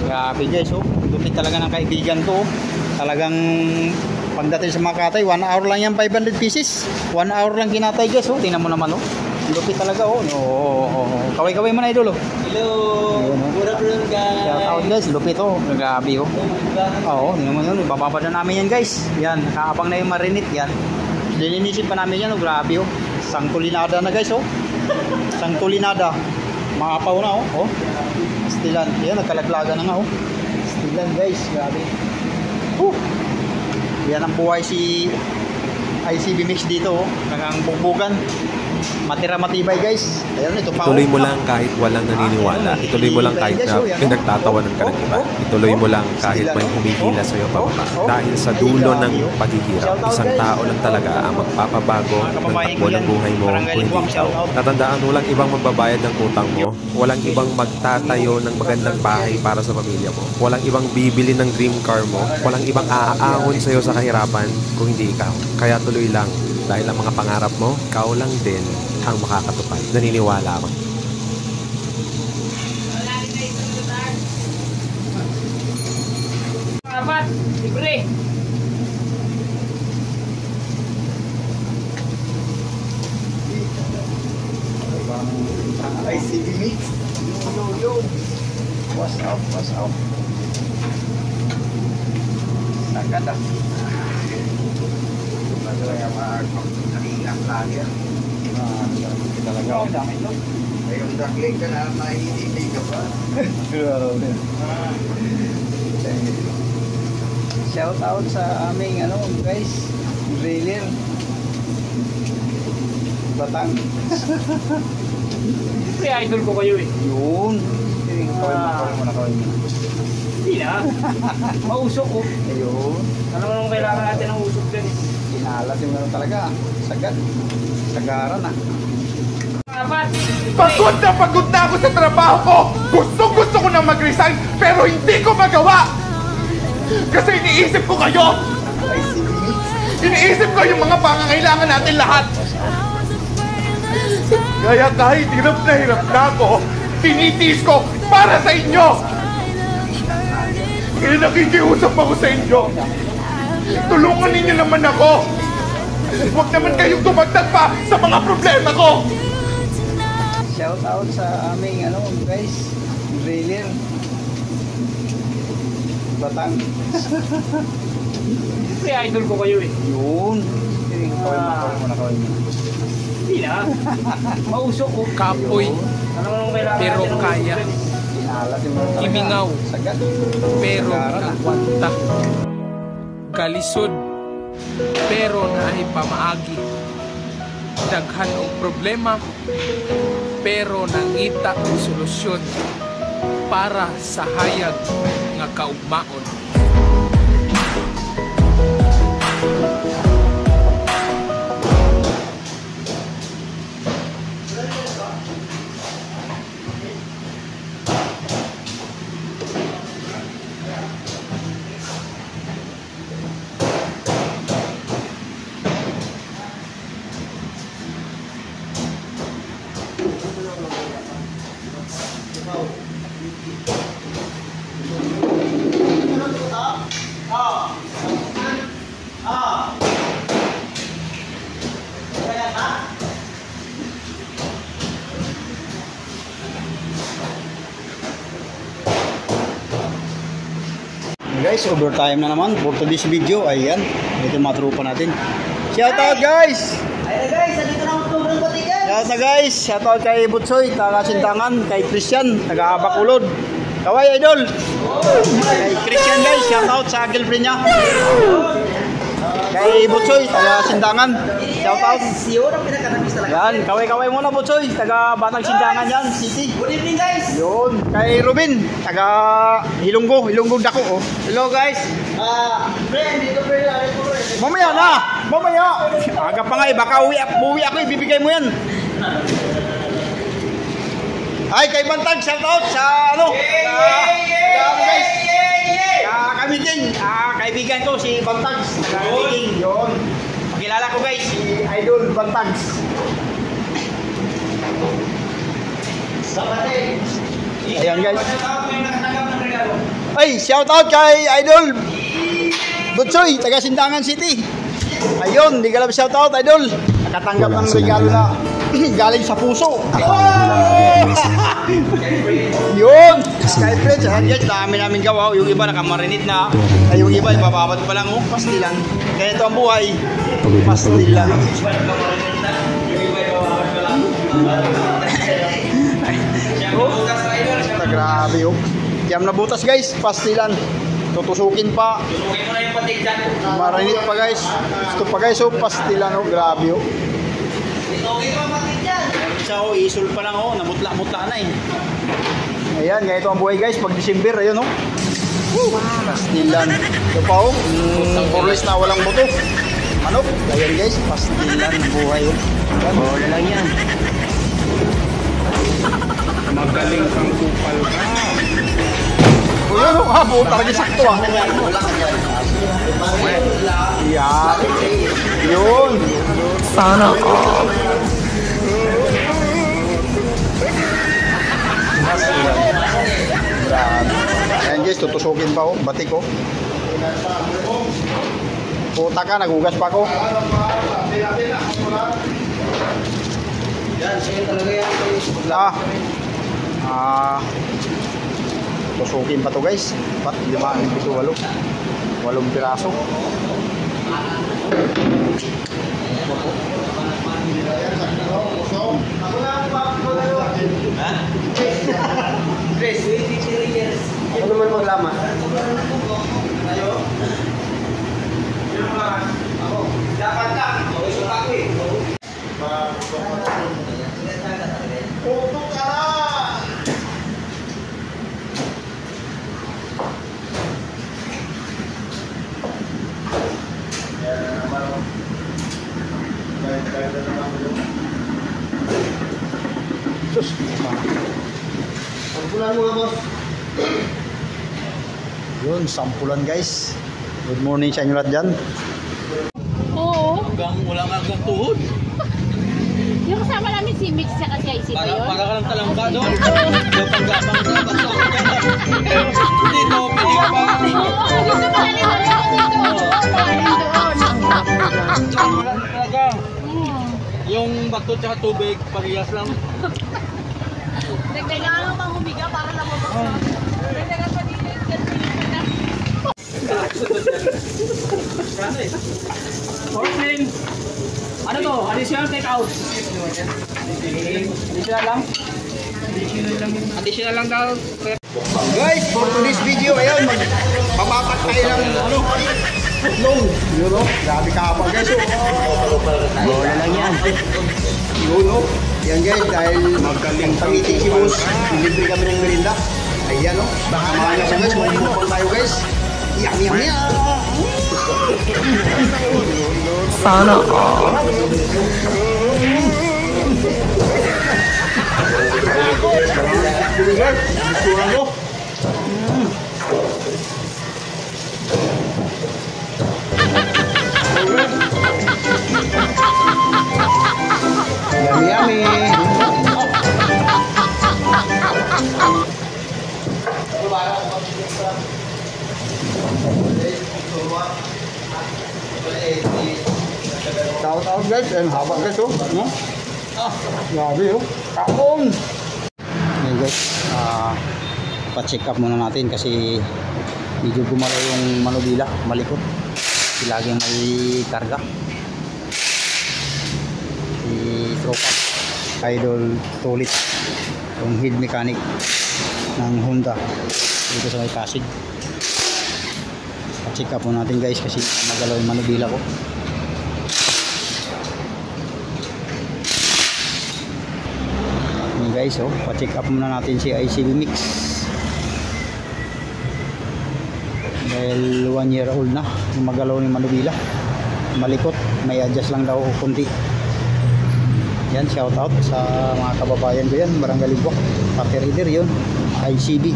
Grabe guys, oh. Lupit talaga ng kaibigan ko. Talagang pagdating sa Makati, 1 hour lang yan, 500 pieces. 1 hour lang kinatay guys, oh. Tingnan mo naman, oh. Lupit talaga, oh. Kaway-kaway mo na, idol, oh. Hello. Good afternoon, guys. Shout out guys, lupit, oh. Grabe, oh. Oo, tingnan mo yun. Ibababa na namin yan guys. Yan, nakaabang na yung marinit yan. Dininisip pa namin yan, oh. Grabe, oh. Sangtulinada na guys, oh. Sangtulinada. Maapaw na, oh. Stilan. Yan, nagkalaglaga na nga, oh. Stilan guys, grabe. Yan ang buhay si ICB Mix dito, oh. Nagang bugbugan. Matira matibay guys. Ayun, ito pa. Ituloy mo lang kahit walang naniniwala. Ituloy mo lang kahit na pinagtatawanan ka ng iba. Ituloy mo lang kahit may humihila sa'yo pababa. Dahil sa dulo ng paghihirap, isang tao lang talaga ang magpapabago ng takbo ng buhay mo kung hindi ikaw. Tatandaan, walang ibang magbabayad ng utang mo. Walang ibang magtatayo ng magandang bahay para sa pamilya mo. Walang ibang bibili ng dream car mo. Walang ibang aaahon sa'yo sa kahirapan kung hindi ikaw. Kaya tuloy lang. Dahil ang mga pangarap mo, ikaw lang din ang makakatupad. Naniniwala ako. Apat, libre. ICB Mix. Yo. What's up? Sagad ah. Talaga nakikang lagi yan. Talaga ako dami ito. Yung duckling ka na, mahihindig ka pa. Shout out sa aming guys, driller Batang. Siyempre, idol ko kayo eh. Yun. Kawin mo na. Hindi na. Mausok ko. Ayun. Ano naman kailangan natin ng usok din eh. Inalat yung talaga. Sagad. Sagaran ah. Apat. Pagod na ako sa trabaho ko. Gusto ko na mag-resign pero hindi ko magawa. Kasi iniisip ko kayo. Iniisip ko yung mga pangangailangan natin lahat. Kaya kahit hirap na ako, tinitiis ko para sa inyo. Kaya nakikiusap ako sa inyo. Tulungan ninyo naman ako. Huwag naman kayong tumagdag pa sa mga problema ko. Shout out sa aming guys, driller Batang. Siyempre, idol ko kayo eh. Yun. Kawin mo na. Hindi na. Mausok ko. Kapoy, Ano naman kailangan pero natin ng kaya. usok din eh. Inalat yung talaga. Imingaw, Sagad. pero Sagaran ah. nagwanta. Kalisod, pero naay pamaagi. Daghan og problema, pero nangita og solusyon para sa hayag nga kaugmaon. Guys, overtime na naman for today's video. Ayan, ito yung mga trupa natin. Shout out guys! Ayan guys, andito na ang tubrang batigan. Shout out guys! Shout out kay Butsoy, taga-Sintangan, kay Christian, taga-Bakulod. Kaway idol! Kay Christian guys, shout out sa girlfriend niya. Kay Butsoy, taga-Sintangan, shout out. Yun ang pinaka-nabis talaga. Yan, kaway-kaway muna Butsoy, taga-Batang Sintangan yan, City. Good evening guys. Yun, kay Ruben, taga Ilonggo Dako. Oh. Hello guys. Friend, dito friend. Mamaya na! Mamaya! Aga pa nga eh, baka uwi ako, ibibigay mo yan. Ay, kay Bantag, shout out sa guys. Kamiting, kaibigan ko si Bantag. Kamiting, yun. Pakilala ko guys, si Idol Bantag. Kapatid, Ayan guys. Ay, shout out kay Idol Butsoy, taga Sindangan City. Ayun, di ka lang shout out Idol. Nakatanggap ng regalo na galing sa puso. Yun. Sky Friends, ayan guys, dami namin gawa. Yung iba nakamarinate na. Ay, yung iba ipapabad pa lang, oh, pastilan. Kaya ito ang buhay. Pastilan. Grabe, oh. Tiyam na butas guys, pastilan. Tutusukin pa. Tusukin mo na yung patig dyan. Marinit pa guys. Ito pa guys, oh, pastilan, oh. Grabe, oh. Tusukin mo ang patig dyan. Isa, oh, isul pa lang, oh. Namutla-mutla na, eh. Ayan, ganito ang buhay guys. Pag December, ayun, oh. Pastilan. Ito pa, oh. Porlis na walang buto. Manok. Ayan guys, pastilan ang buhay, oh. Bola lang yan. Magaling kang kupal ka. O yun, oh, ha, buo talaga sakto, ah. Yan. Yun. Sana all. Grabe. Ayan guys, tutusukin pa, oh. Batik, oh. Puta ka, nagugas pa ako. Yan, sige talaga yan. Tusukin pa to guys. 4, 5, 7, 8 piraso. Chris, ako naman maglama. Dapat ka. Gusto ka ko eh. Sampulan mo nga, boss. Yun, sampulan guys. Good morning sa inyo lahat dyan. Oo. Wala nga hanggang tuhod. Yung kasama namin si Mix sa kasi isip ba yun? Para ka lang talangka doon. Yung panggapang sa baso. Dito, pili ka pa. Gusto pa rin doon. Wala talaga. Yung bato tsaka tubig, parehas lang. Nagkailangan lang pang humiga para lumabas na. Nagkailangan pa din yung Porcelain. Ano to? Additional take out. Additional lang? Additional lang daw. Guys, for today's video, ayun, magpapatak tayo ng ano, putlong. Yun, oh, grabe kapal guys, oh. Bola lang yan. Yun, oh. Yan guys, dahil magaling pangitik si boss, delivery kami ng merinda. Ayan, oh. Baka mga nasa guys, magpupal tayo guys. Yum, yum, yum. Sana all. Yummy, yummy. Shout out guys, and haba guys, oh. No? Grabe, oh. Kaon! Ngayon guys, pa-check up muna natin kasi medyo gumalaw yung manubila, malikot. Laging may karga. Si Tropa, Idol Tulit, yung head mechanic ng Honda dito sa may Pasig. Pa-check up muna natin guys kasi magalaw yung manubila ko. Guys, oh, pa-check up muna natin si ICB Mix dahil 1 year old na, magalaw ni manubila, malikot, may adjust lang daw kunti. Yan, shout out sa mga kababayan ko yan, Barangay Libok, Pater Reader yun, ICB.